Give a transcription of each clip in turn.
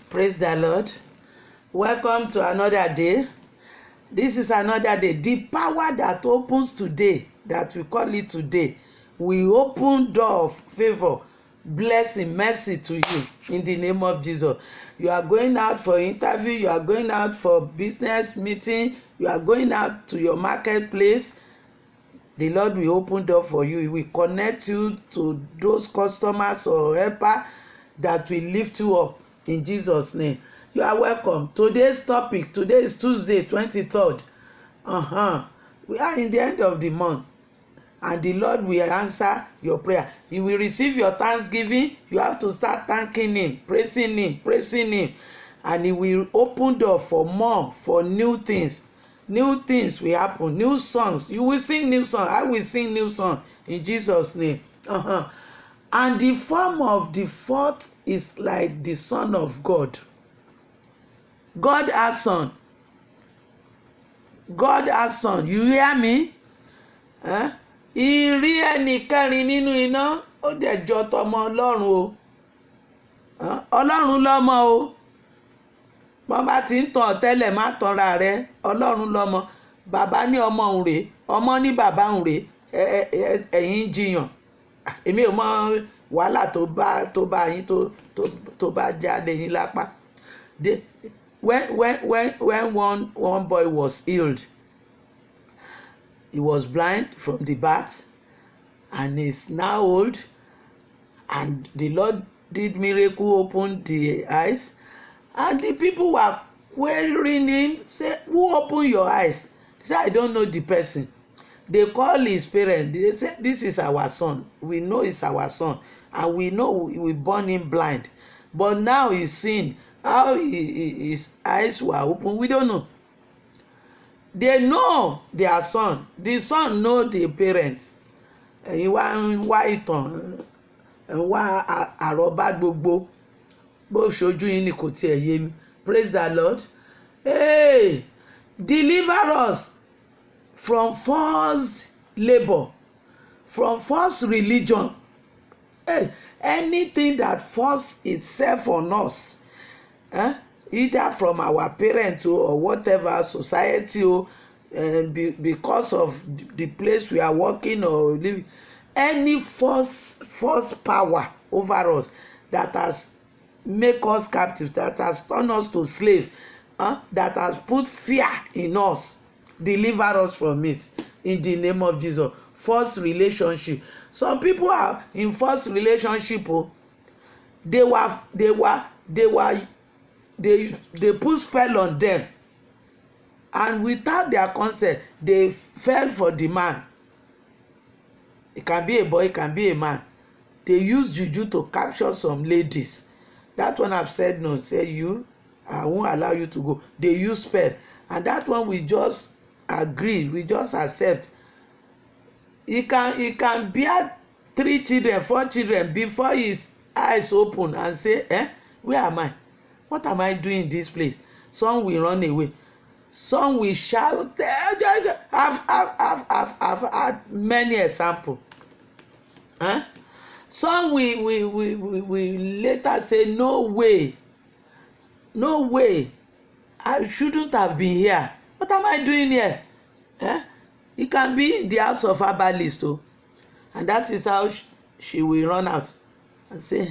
Praise the Lord. Welcome to another day. This is another day. The power that opens today, that we call it today, will open door of favor, blessing, mercy to you in the name of Jesus. You are going out for interview, you are going out for business meeting, you are going out to your marketplace. The Lord will open door for you. He will connect you to those customers or helper that will lift you up in Jesus' name. You are welcome. Today's topic, today is Tuesday, 23rd. We are in the end of the month, and the Lord will answer your prayer. He will receive your thanksgiving. You have to start thanking Him, praising Him, and He will open door for more, for new things. New things will happen, new songs. You will sing new song. I will sing new song in Jesus' name. And the form of the fourth is like the Son of God. God has son. God has son. You hear me? Ìrí ẹni kẹrin nínú iná ó dẹ̀ jọ tọmọ Ọlọ́run o. Ọlọ́run lọ́mọ o. Bọ́n bá ti ń tàn tẹ́lẹ̀ má tanra rẹ. Ọlọ́run lọ́mọ. Bàbá ní ọmọ òun rèé. Ọmọ ní bàbá òun rèé. Ẹ̀yin jiyàn. Èmi ò mọ wàhálà tó bá yín tó bá jáde yín lápá. When one boy was healed, he was blind from the birth and is now old, and the Lord did miracle, opened the eyes, and the people were querying him, say, who opened your eyes? He said, I don't know the person. They call his parents. They say, this is our son. We know it's our son, and we know we born him blind, but now he's seeing. How his eyes were open, we don't know. They know their son. The son know the parents. Ẹ̀yin wá ń wá ìtàn, ń wá àrọ́bá gbogbo. Bó ṣojú yín ni kò tiẹ̀ yé mi. Praise the Lord. Hey, deliver us from false labor, from false religion. Hey, anything that force itself on us. Either from our parents or whatever society because of the place we are working or living, any false power over us that has make us captive, that has turned us to slave, that has put fear in us, deliver us from it in the name of Jesus. False relationship. Some people are in false relationship. They put spell on them, and without their consent they fell for the man. It can be a boy, it can be a man. They use juju to capture some ladies. That one I've said no. Say you, I won't allow you to go. They use spell, and that one we just agree, we just accept. He can bear 3 children, 4 children before his eyes open and say, where am I? What am I doing in this place? Some will run away. Some will shout. I've had many examples. Some will later say, no way. I shouldn't have been here. What am I doing here? It can be in the house of herbalist, and that is how she will run out and say,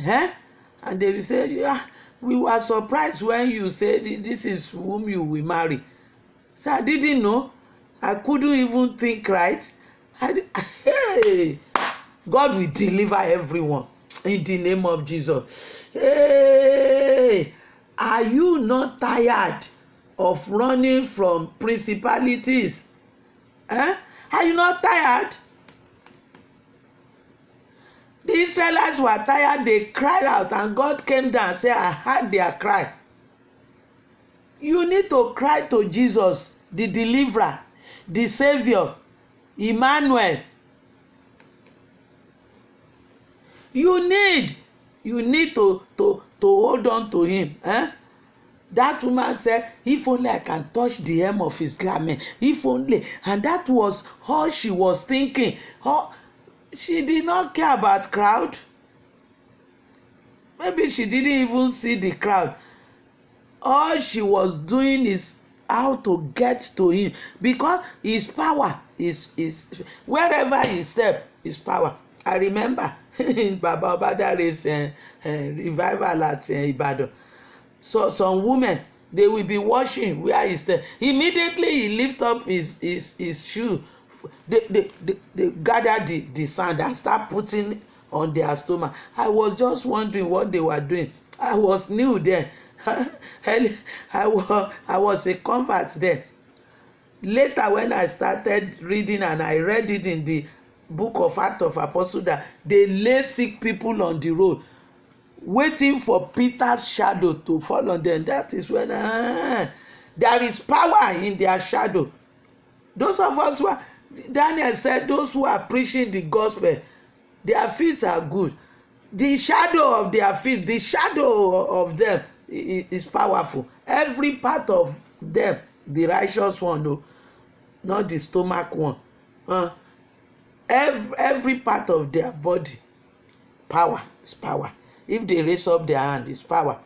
and they will say, yeah. We were surprised when you said this is whom you will marry. So I didn't know. I couldn't even think right. Hey, God will deliver everyone in the name of Jesus. Hey, are you not tired of running from principalities? Are you not tired? The Israelites were tired. They cried out, and God came down and said, I heard their cry. You need to cry to Jesus, the deliverer, the savior, Emmanuel. You need to hold on to him. That woman said, if only I can touch the hem of his garment, if only. And that was all she was thinking. She did not care about crowd. Maybe she didn't even see the crowd. all she was doing is how to get to him, because his power is wherever he step, his power. I remember in Baba Obadare's revival at Ibadan, so some women, they will be washing where he step. Immediately he lift up his shoe, they gather the sand and start putting on their stomach. I was just wondering what they were doing. I was new then. I was a convert then. Later, when I started reading, and I read it in the book of Acts of Apostles, that they lay sick people on the road, waiting for Peter's shadow to fall on them. That is when there is power in their shadow. Those of us who are, Daniel said, those who are preaching the gospel, their feet are good. The shadow of their feet, the shadow of them is powerful. Every part of them, the righteous one, no, not the stomach one. Every part of their body, power is power. If they raise up their hand, it's power.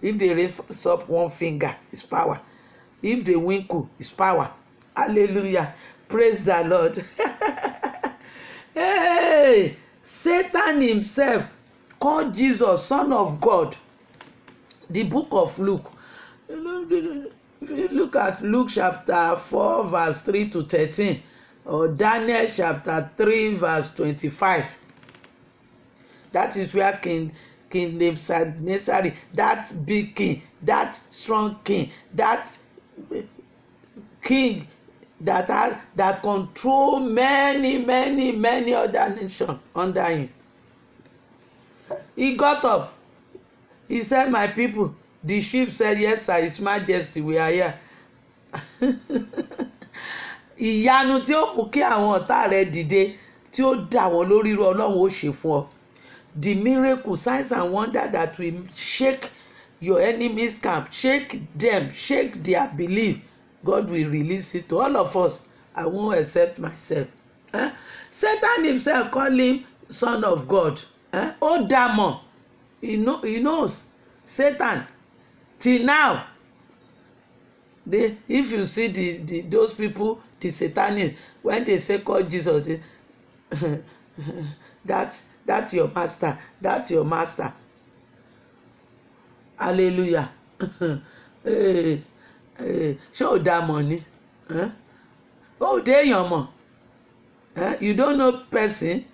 If they raise up one finger, it's power. If they winkle, it's power. Hallelujah. Praise the Lord. Hey, Satan himself called Jesus Son of God. The book of Luke. If you look at Luke chapter 4 verse 3 to 13, or Daniel chapter 3 verse 25, that is where King Nebuchadnezzar, that big king, that strong king, that king that control many other nations under him. He got up. He said, my people, the sheep said, yes sir, His Majesty, we are here. Ìyanu tí ó mú kí àwọn ọ̀tá rẹ̀ dìde, tí ó dà wọ́n lórí irú, Ọlọ́run ó ṣe fún ọ. The miracle, signs and wonder that will shake your enemies camp, shake them, shake their belief, God will release it to all of us. I won't accept myself. Satan himself called him Son of God. Ó dá mọ̀. He knows. Satan till now, if you see those people, the Satanists, when they say call Jesus, that's your master, that's your master. Hallelujah. Ṣé o dá mọ̀ ni? Ó dé èèyàn mọ̀. You don't know person.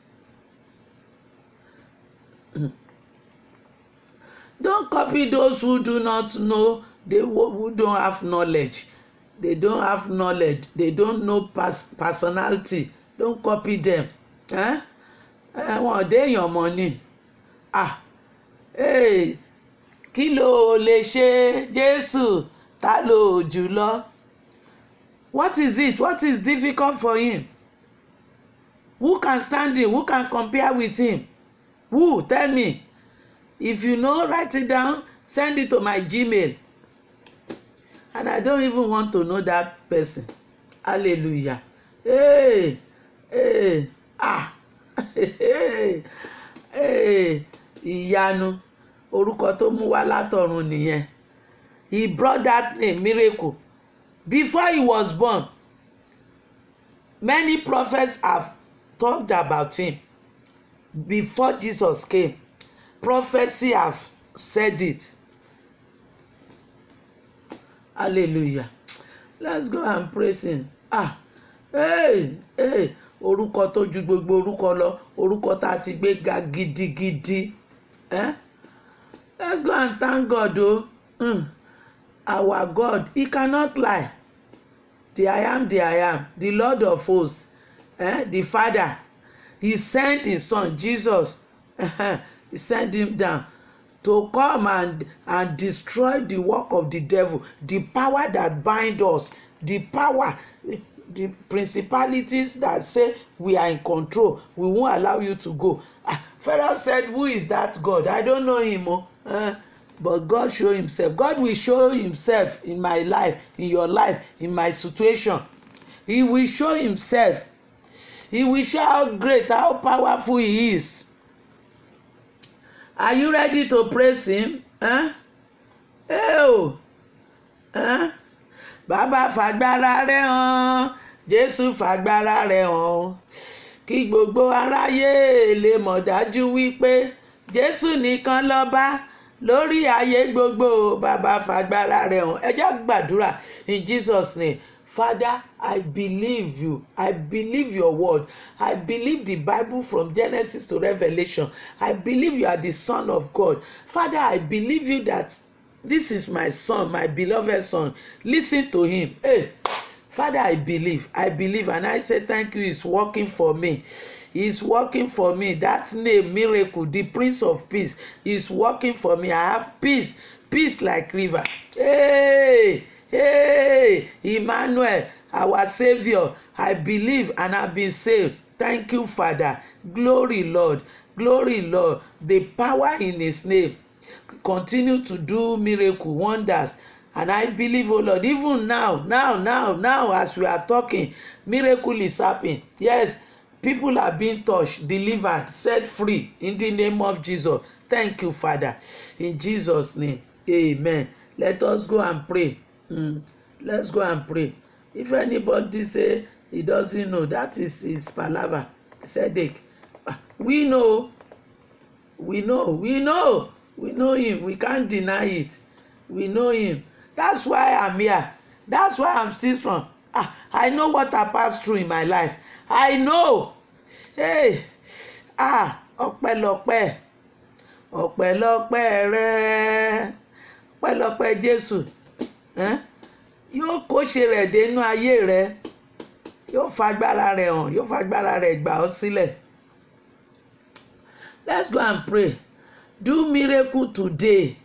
Don't copy those who do not know, who don't have knowledge. They don't have knowledge. They don't know personality. Don't copy them. Wọ́n dé èèyàn mọ̀ ni. Kí ló lè ṣe Jésù, ta ló jùlọ? What is it? What is difficult for him? Who can stand him? Who can compare with him? Who? Tell me. If you know, write it down, send it to my Gmail. And I don't even want to know that person. Hallelujah. Hey. Ìyanu, orúkọ tó mú wá látọ̀run nìyẹn. He brought that name, miracle. Before he was born, many prophets have talked about him. Before Jesus came, prophecy have said it. Hallelujah. Let's go and praise him. Orúkọ tó ju gbogbo orúkọ lọ, orúkọ tá ti gbé ga gidigidi. Let's go and thank God though. Our God, he cannot lie. The I am, the Lord of hosts, the Father. He sent his son Jesus. He sent him down to come and destroy the work of the devil, the power that bind us, the power, the principalities that say we are in control, we won't allow you to go. Pharaoh said, who is that God? I don't know him. But God show himself. God will show himself in my life, in your life, in my situation. He will show himself. He will show how great, how powerful he is. Are you ready to praise him? Bàbá fàgbára rẹ̀ hàn, Jésù fàgbára rẹ̀ hàn, kí gbogbo aráyé lè mọ̀ dájú wípé Jésù nìkan lọ́ba lórí ayé gbogbo. Bàbá fàgbára rẹ̀ hàn. Ẹ jẹ́ gbàdúrà in Jesus' name. Father, I believe you. I believe your word. I believe the Bible from Genesis to Revelation. I believe you are the Son of God. Father, I believe you that this is my son, my beloved son. Listen to him. Hey, Father, I believe, and I say thank you. He's working for me. He's working for me. That name, Miracle, the Prince of Peace, is working for me. I have peace, peace like river. Hey, Emmanuel, our Savior, I believe and I've been saved. Thank you, Father. Glory, Lord. Glory, Lord. The power in his name. Continue to do miracle, wonders. And I believe, oh Lord, even now, as we are talking, miracle is happening. Yes, people are being touched, delivered, set free in the name of Jesus. Thank you, Father. In Jesus' name, amen. Let us go and pray. Let's go and pray. If anybody say he doesn't know, that is his palaver, headache. We know him. We can't deny it. We know him. That's why I'm here. That's why I'm still strong. I know what I passed through in my life. I know. Hey, ọpẹ́lọpẹ́ rẹ, ọpẹ́lọpẹ́ Jésù. Yóò kó ṣe rẹ̀ dénú ayé rẹ. Yóò fagbára rẹ̀ hàn. Yóò fagbára rẹ̀ gbà ọ́ sílẹ̀. Let's go and pray. Do miracle today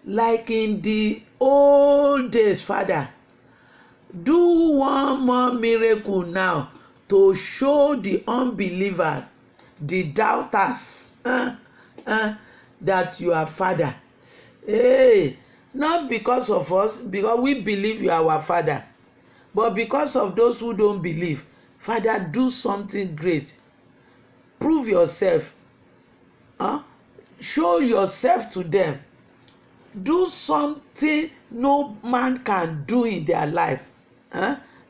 like in the old days, Father. Do one more miracle now to show the unbelievers, the doubters, that you are Father. Hey, not because of us, because we believe you are our Father, but because of those who don't believe. Father, do something great. Prove yourself. Show yourself to them. Do something no man can do in their life.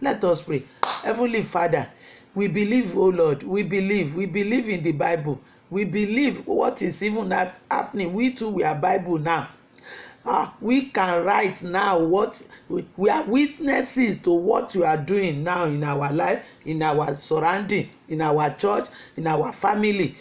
Let us pray. Heavenly Father, we believe, oh Lord, we believe in the Bible. We believe what is even happening. We too, we are Bible now. We can write now what we are witnesses to what you are doing now in our life, in our surrounding, in our church, in our family.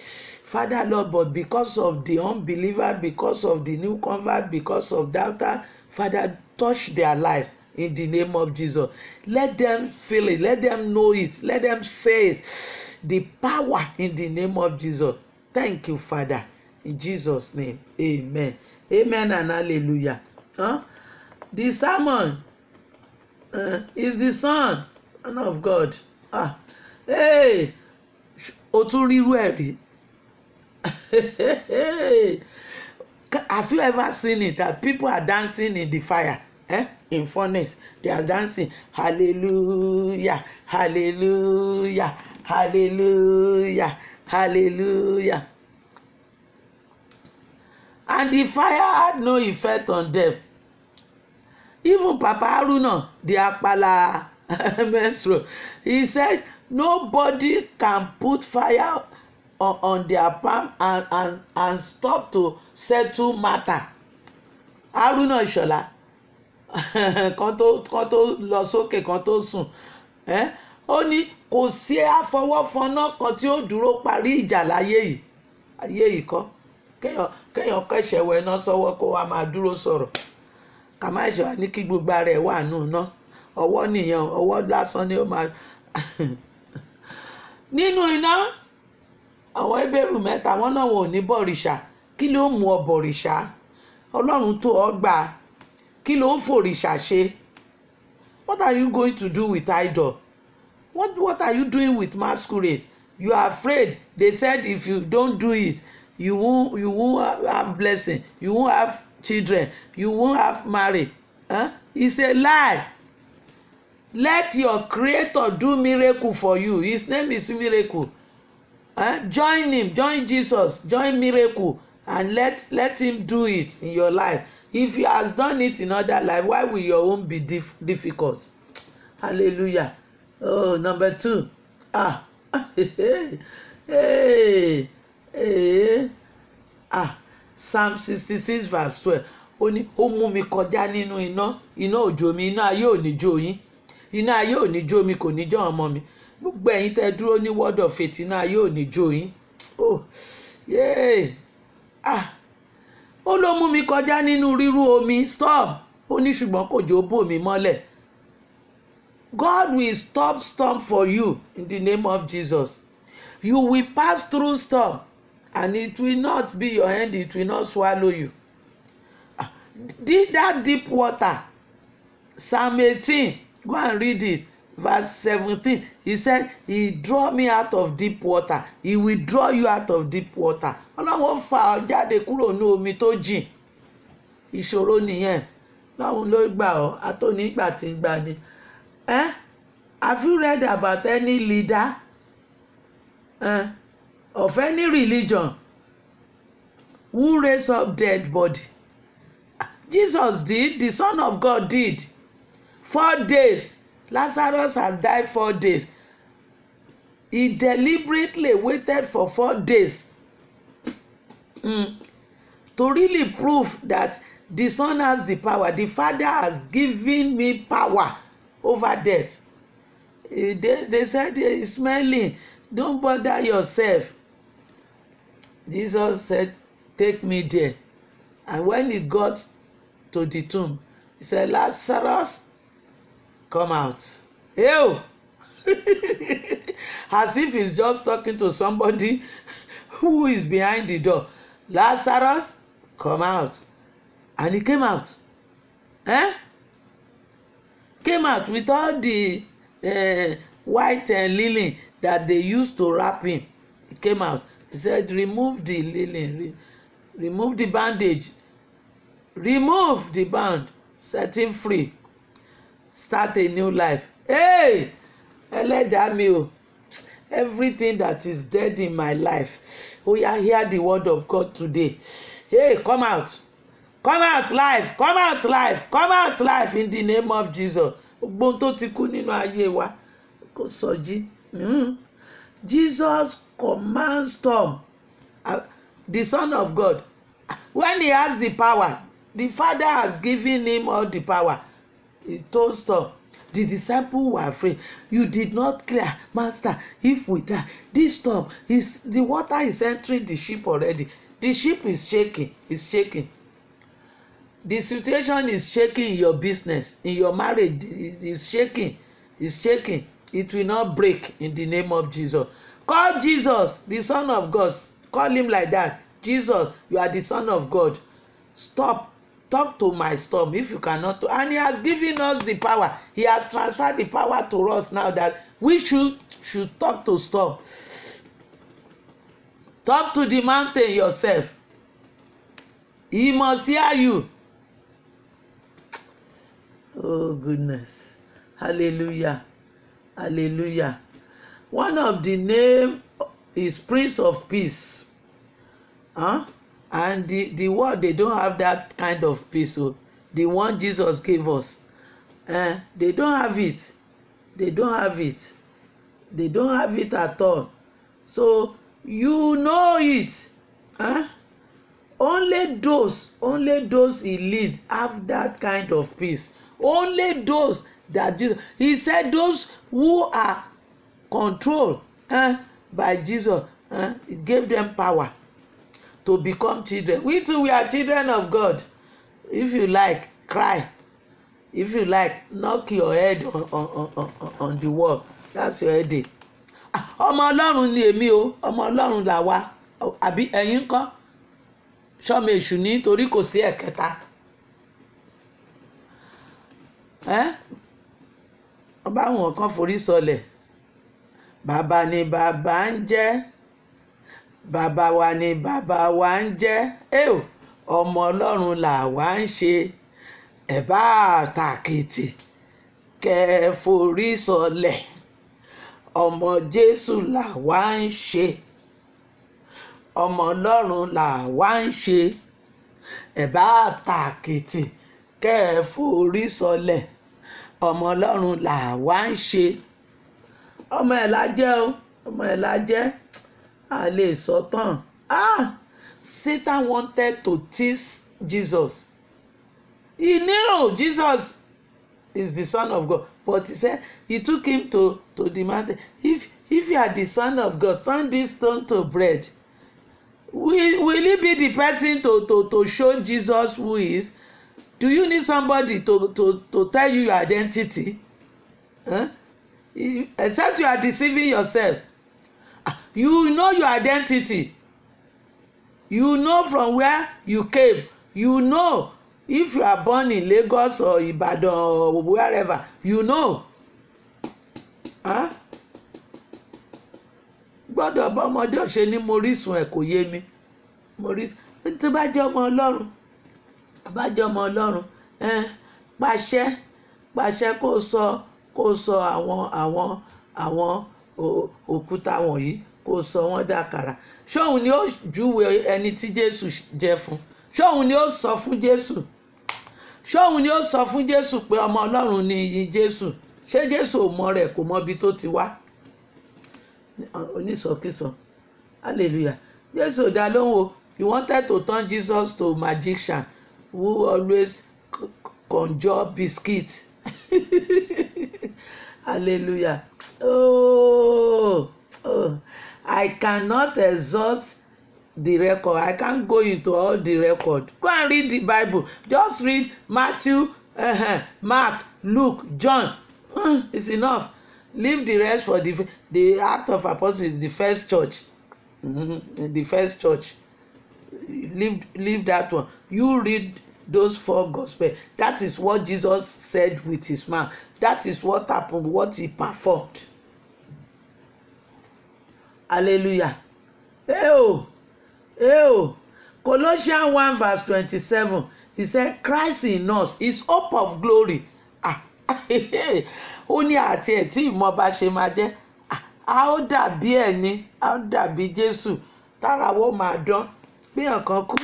Father, Lord, but because of the unbeliever, because of the new convert, because of doubter, Father, touch their lives in the name of Jesus. Let them feel it. Let them know it. Let them say it. The power in the name of Jesus. Thank you, Father. In Jesus' name, amen. Amen and hallelujah. The sermon is the Son of God. Hey, oturiru eri. Have you ever seen it that people are dancing in the fire, in furnace? They are dancing, hallelujah, hallelujah, hallelujah, hallelujah. And the fire had no effect on them. Even Papa Haruna, the Akpala menstrual, he said nobody can put fire on their palm and stop to settle matter. Haruna Ìṣọ̀lá kan tó lọ sókè kan tó sùn, ó ní kò sí àfọwọ́fọnná kan tí ó dúró parí ìjà láyé yìí kọ́ kéèyàn kẹ́sẹ̀ wọ iná sọ́wọ́ kó wá máa dúró sọ̀rọ̀ ká má ṣe wá ní kí gbogbo ara ẹ̀ wà nù ná ọwọ́ nìyẹn, ọwọ́ lásán ni ó máa nínú iná. Àwọn Hébérù mẹ́ta wọ́n náà wọn ò ní bọ̀rìṣà. Kí ló mú ọ bọ̀rìṣà? Ọlọ́run tó ọ gbà. Kí ló ń fòrìṣà ṣe? What are you going to do with idol? What are you doing with masquerade? You are afraid. They said if you don't do it, you won't have blessing. You won't have children. You won't have marriage. It's a lie. Let your Creator do miracle for you. His name is Miracle. Join him, join Jesus, join miracle, and let him do it in your life. If he has done it in other life, why will your own be difficult? Hallelujah. Oh, number 2. Psalm 66 verse 12. Ó ní ó mú mi kọjá nínú iná òjò mi, iná ayé ò ní jó yín, iná ayé ò ní jó mi, kò ní jó ọmọ mi. Gbogbo ẹ̀yin tẹ́ dúró ní word of faith, iná ayé ò ní jó yín. Ó ló mú mi kọjá nínú rírú omi, storm. Ó ní ṣùgbọ́n kò jò bò mí mọ́lẹ̀. God will stop storm for you in the name of Jesus. You will pass through storm and it will not be your end, it will not swallow you. That deep water, Psalm 18, go and read it, verse 17. He said, he draw me out of deep water. He will draw you out of deep water. Ọlọ́run fà ọ́ jáde kúrò ní omi tó jìn. Ìṣòro nìyẹn. Ọlọ́run ló gbà ọ́, àtònígbà tí ń gbà ni. Have you read about any leader of any religion who raised up dead body? Jesus did. The Son of God did. 4 days. Lazarus has died 4 days. He deliberately waited for 4 days to really prove that the Son has the power. The Father has given me power over death. They said, it's smelling. Don't bother yourself. Jesus said, take me there. And when he got to the tomb, he said, Lazarus, come out. Ew! As if he's just talking to somebody who is behind the door. Lazarus, come out. And he came out. Came out with all the white linen that they used to wrap him. He came out. He said, remove the linen, remove the bandage, remove the band, set him free, start a new life. Hey, ẹlẹ́dàá mi o, everything that is dead in my life, hear the word of God today. Hey, come out. Come out life, come out life, come out life in the name of Jesus. Gbogbo tó ti kú nínú ayé wa kó sọjí. Jesus commands storm. The Son of God, when he has the power, the Father has given him all the power. He told storm. The disciples were afraid. You did not clear, Master, if we die. This storm, the water is entering the ship already. The ship is shaking. It's shaking. The situation is shaking in your business, in your marriage. It's shaking. It's shaking. It will not break in the name of Jesus. Call Jesus, the Son of God. Call him like that. Jesus, you are the Son of God. Stop. Talk to my storm if you cannot. And he has given us the power. He has transferred the power to us now that we should talk to storm. Talk to the mountain yourself. He must hear you. Oh goodness. Hallelujah. Hallelujah. One of the name is Prince of Peace. And the world, they don't have that kind of peace. So the one Jesus gave us, they don't have it. They don't have it. They don't have it at all. So you know it. Only those elite have that kind of peace. Only those that Jesus, he said, those who are controlled by Jesus, he gave them power to become children. We too, we are children of God. If you like, cry. If you like, knock your head on the wall. That's your headache. Ọmọ Ọlọ́run ni èmi o, ọmọ Ọlọ́run là wá. Àbí ẹ̀yin ńkọ́? Ṣọ́mọ èṣù ní torí kò sí ẹ̀kẹta. Ọba àwọn kan forí sọlẹ̀. Bàbá ni bàbá ń jẹ́. Bàbá wa ni bàbá wa ń jẹ́. Ọmọ Ọlọ́run là wá ń ṣe. Ẹ bá tàkìtì kẹ́ forí sọlẹ̀. Ọmọ Jésù là wá ń ṣe. Ọmọ Ọlọ́run là wá ń ṣe. ẹ bá tàkìtì kẹ́ ẹ forí sọlẹ̀ ọmọ ọlọ́run là wá ń ṣe. ọmọ ẹ̀ la jẹ́ o, ọmọ ẹ̀ la jẹ́, a lè sọ tán. Satan wanted to tease Jesus. He knew Jesus is the Son of God, but he said he took him to the mountain. If you are the Son of God, turn this stone to bread. Will he be the person to show Jesus who he is? Do you need somebody to tell you your identity? Except you are deceiving yourself. You know your identity. You know from where you came. You know if you are born in Lagos or Ibadan or wherever. You know. Gbọ́dọ̀ bá ọmọdé ọ̀ṣẹ́ ní morísun ẹ̀ kò yé mi. Tó bá jẹ́ ọmọ Ọlọ́run, pàṣẹ kó sọ àwọn òkúta wọ̀nyí kó sọ wọ́n dàkàrà. Ṣóun ni ó júwe ẹni tí Jésù jẹ́ fún? Ṣóun ni ó sọ fún Jésù? Ṣóun ni ó sọ fún Jésù pé ọmọ Ọlọ́run ni Jésù? Ṣé Jésù ò mọ rẹ̀, kò mọ ibi tó ti wá? Onísọkísọ. Hallelujah. Jésù dá lóhùn o. He wanted to turn Jesus to magician who always conjure biscuits. Hallelujah. Oh, I cannot exalt the record. I can't go into all the record. Go and read the Bible. Just read Matthew, Mark, Luke, John. It's enough. Leave the rest for the Act of Apostles, the first church. The first church. Leave that one. You read those 4 Gospels. That is what Jesus said with his mouth. That is what happened, what he performed. Hallelujah. Colossians 1 verse 27. He said, Christ in us is hope of glory. Ó ní àti ẹ̀ tí ìmọ̀ bá ṣe máa jẹ́. A ó dàbí ẹni, a ó dàbí Jésù. Tára wo máa dán. Bí ọ̀kan kú,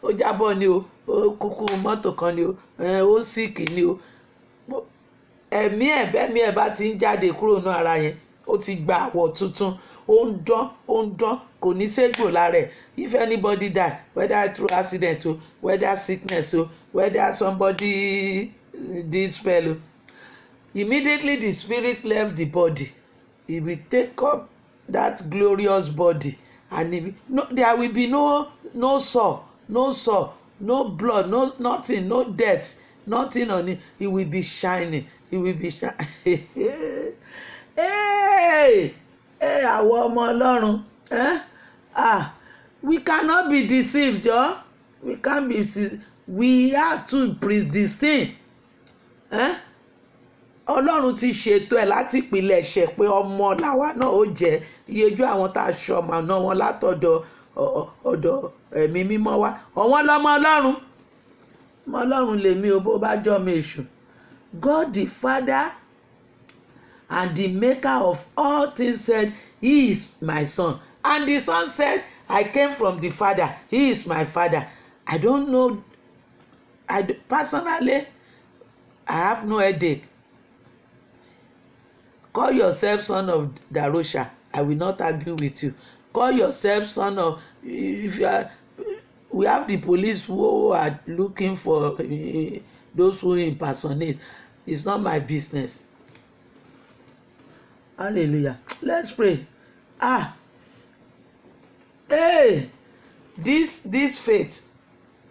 ó jábọ́ ni o, ó kúkú mọ́tò kan ni o, ó síkì ni o. Ẹ̀mí ẹ̀ bá ti ń jáde kúrò ní ara yẹn, ó ti gba àwọ̀ tuntun. Ó ń dán, kò ní ségbò lára ẹ̀. If anybody die, whether through accident o, whether sickness o, whether somebody did spell o, immediately the spirit left the body. He will take up that glorious body, and there will be no sore, no blood, nothing, no death, nothing on it. It will be shining. It will be shining. Hey, àwọn ọmọ Ọlọ́run. We cannot be deceived, Joe. We can't be deceived. We have to predestine. Ọlọ́run ti ṣètò ẹ̀ láti ìpìlẹ̀ ṣẹ̀ pé ọmọ làwa náà ó jẹ́. Iyejú àwọn tá a ṣọmọ náà wọn látọ̀dọ̀ ọ̀dọ̀ ẹ̀mí mímọ́ wá. Ọ̀wọ́n lọ́mọ Ọlọ́run. Ọmọ Ọlọ́run lèmi o bó bá jọ́ mi èṣù. God the Father and the maker of all things said, He is my son. And the son said, I came from the Father. He is my Father. I don't know. Personally, I have no headache. Call yourself son of Darosha. I will not argue with you. Call yourself son of. If you are, we have the police who are looking for those who impersonate. It's not my business. Hallelujah. Let's pray. Hey, this faith,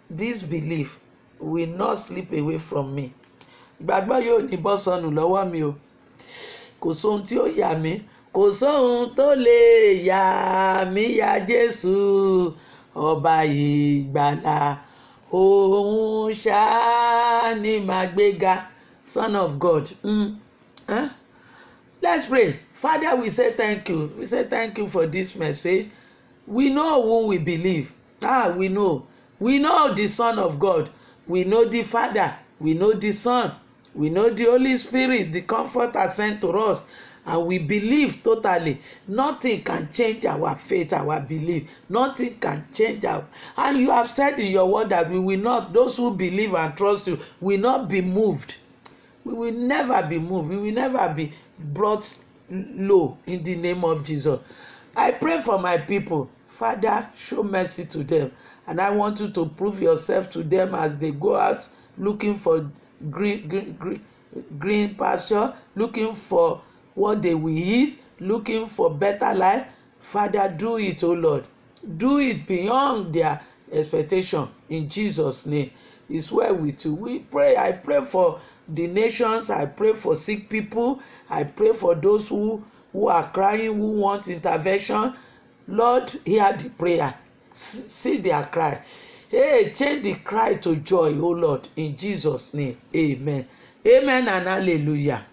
this belief will not slip away from me. Ìgbàgbọ́ yóò ní bọ́ sọnù lọ́wọ́ mi o. Kò sóhun tí ó yà mí. Kò sóhun tó lè yà mí ya Jésù ọba ìgbàlà. Òun ṣáá ni màá gbéga. Son of God. Let's pray. Father, we say thank you. We say thank you for this message. We know who we believe. We know. We know the Son of God. We know the Father. We know the Son. We know the Holy Spirit, the Comforter sent to us. and we believe totally. Nothing can change our faith, our belief. Nothing can change our. And you have said in your word that we will not, those who believe and trust you will not be moved. We will never be moved. We will never be brought low in the name of Jesus. I pray for my people. Father, show mercy to them. And I want you to prove yourself to them as they go out looking for green pasture, looking for what they will eat, looking for better life. Father, do it, oh Lord. Do it beyond their expectation. In Jesus' name. It's well with you. We pray. I pray for the nations. I pray for sick people. I pray for those who are crying, who want intervention. Lord, hear the prayer. See their cry. Hey, change the cry to joy, oh Lord, in Jesus' name. Amen. Amen and hallelujah.